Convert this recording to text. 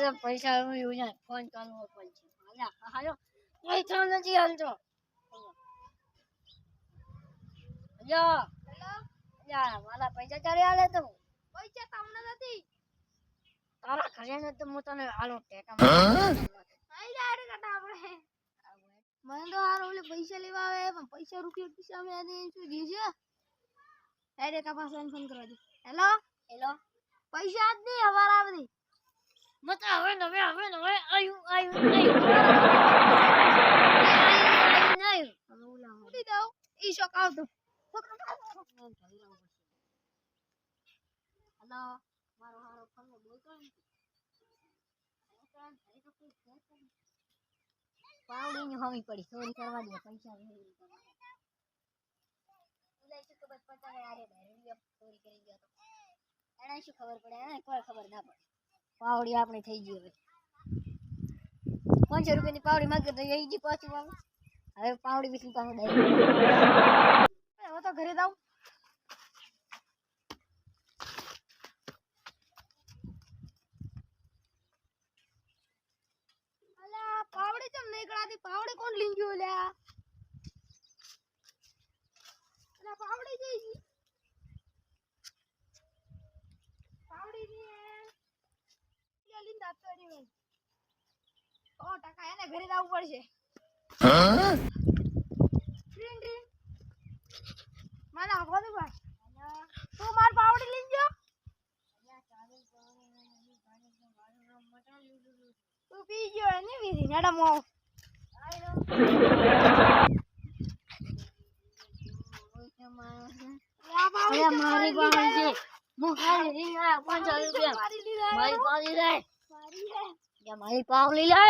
તો પૈસા use phone કરવો પડશે હાલ્યા હાલો પૈસા નથી હાલતો હેલો યાર મારા પૈસા ચાલે હાલે તો પૈસા તમને નથી તારા ઘરે ને તો હું તને હાલો ટેકા આઈ યાર કટા આપણે મને તો હાર ઓલે પૈસા લેવા આવે પણ પૈસા રૂપિયા પૈસા મે આને શું દી છે ડાયરેક્ટ આ પાસે ફોન કરવા દે હેલો હેલો પૈસા જ નહીં હવાર આવતી મત હવે આયુ નહીં હવે ઓલા ઉડી દઉં ઈ શોક આવતો હેલો મારો હારો ફોન બોલતો ને પાવડી ની હોવી પડી ચોરી કરવા દે પૈસા નહીં ઓલા શું ખબર પડતા યાર ચોરી કરી ગયો તો એને શું ખબર પડે એને કોઈ ખબર ના પડે પાવડી આપણે થઈ ગઈ હવે 500 રૂપિયાની પાવડી માંગે તો એ જી પાછી આવે હવે પાવડી વિશે પાછો દઈ હવે તો ઘરે જાવ અલા પાવડી ચમ નીકળાતી પાવડી કોણ લઈ ગયો લ્યા અલા પાવડી જઈ ગઈ પાવડી ની લીંદા તરી વે 100% એને ઘરે જવું પડશે ટ્રેન ટ્રેન મને આપો દે ભાઈ તું માર પાવડી લઈ ગયો તું પી ગયો ને વીરી નેડા મો મારી પાવડી છે હું ખાલી લઈ આયા 500 રૂપિયા મારી પાવડી લે મારી પાવડી લે